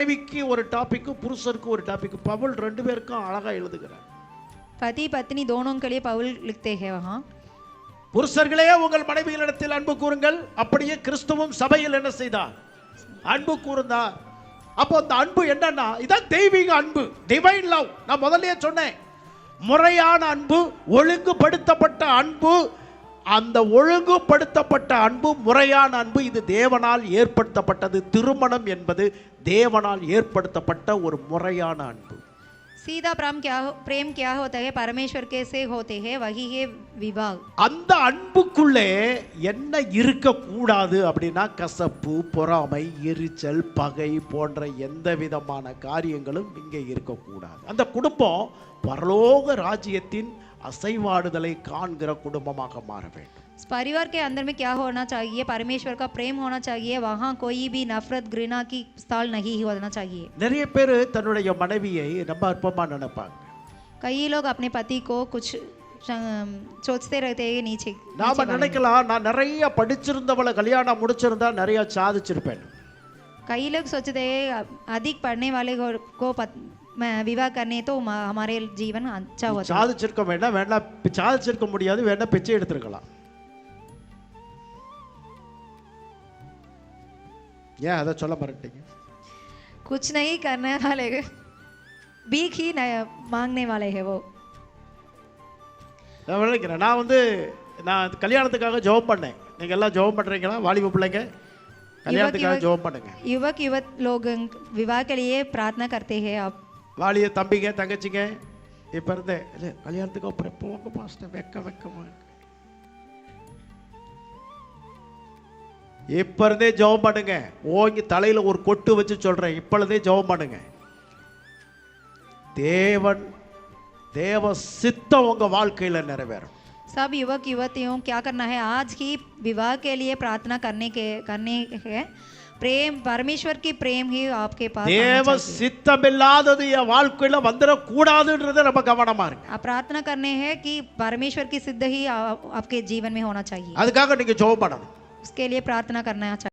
மனைவிக்கு ஒரு டாபிக், புருஷருக்கு ஒரு டாபிக். பவுல் ரெண்டு பேருக்கும் அழகா எழுதுகிறார். पति पत्नी दोनों के लिए पவுल लिखते हैं वहाँ. புருஷர்களே உங்கள் மனைவிகளிடத்தில் அன்பு கூறுங்கள், அப்படியே கிறிஸ்துவும் சபையில் என்ன செய்தார்? அன்பு கூர்ந்தார். அப்போ அந்த அன்பு என்னன்னா, இதான் தெய்வீக அன்பு, டிவைன் லவ். நான் முதல்லயே சொன்னேன், முறையான அன்பு, ஒழுங்குபடுத்தப்பட்ட அன்பு. அந்த ஒழுங்குபடுத்தப்பட்ட அன்பு, முறையான அன்பு, இது தேவனால் ஏற்படுத்தப்பட்டது. திருமணம் என்பது தேவனால் ஏற்படுத்தப்பட்ட ஒரு முறையான அன்பு. सीधा प्रेम क्या होता है? परमेश्वर के से होते हैं, वही है विवाह. அந்த அன்புக்குள்ளே என்ன இருக்க கூடாது அப்படின்னா, கசப்பு, பொறாமை, எரிச்சல், பகை போன்ற எந்த விதமான காரியங்களும் இங்கே இருக்கக்கூடாது. அந்த குடும்பம் பரலோக ராஜ்யத்தின் அசைவாடுதலை காண்கிற குடும்பமாக மாற வேண்டும். परिवार के अंदर में क्या होना चाहिए? परमेश्वर का प्रेम होना चाहिए. वहाँ कोई भी नफरत, घृणा की स्थल नहीं होना चाहिए. நிறைய பேர் தன்னுடைய மனைவியை ரொம்ப அற்பமா நினைப்பாங்க. कई लोग अपने पति को कुछ सोचते रहते हैं नीचे. நாம நினைக்கலாம், நான் நிறைய படிச்சிருந்தவளை கல்யாணம் முடிச்சிருந்தா நிறைய சாதிச்சிருப்பேன். कई लोग सोचते हैं अधिक पढ़ने वाले को विवाह करने तो हमारे जीवन अच्छा होता है. சாதிச்சிருக்க வேண்டாம், சாதிச்சிருக்க முடியாது, வேணா பிச்சை எடுத்துருக்கலாம். ஏன் அதை சொல்ல மறட்டீங்க? कुछ नहीं करने वाले, भीख ही मांगने वाले है वो. நான் நினைக்கிறேன், நான் கல்யாணத்துக்காக ஜெபம் பண்ணேன். நீங்க எல்லாம் ஜெபம் பண்றீங்களா? வாலிப பிள்ளைங்க கல்யாணத்துக்காக ஜெபம் பண்ணுங்க. युवक लोग विवाह के लिए प्रार्थना करते हैं. आप வாலிய தம்பிங்க, தங்கச்சிங்க, இப்ப இருந்தே கல்யாணத்துக்கு அப்புறம் போங்க பாஸ்டர், வெக்கமா இருக்கு. இப்ப இருந்தே ஜெபம் பண்ணுங்க. ஓங்கி தலையில ஒரு கொட்டு வச்சு சொல்றேன், இப்பொழுதே ஜெபம் பண்ணுங்க. தேவ சித்தம் உங்க வாழ்க்கையில நிறைவேறும். सब युवक युवतियों क्या करना है? आज ही विवाह के लिए प्रार्थना करने है. प्रेम, परमेश्वर की प्रेम ही आपके पास. தேவ சித்தம் இல்லாதது என் வாழ்க்கையில வந்துட கூடாதுன்றதை நம்ம கவனமா இருக்கு. आप प्रार्थना करने हैं कि परमेश्वर की सिद्ध ही आपके जीवन में होना चाहिए. அதுக்காக நீங்க ஜெபம் பண்ணணும். उसके लिए प्रार्थना करना चाहिए.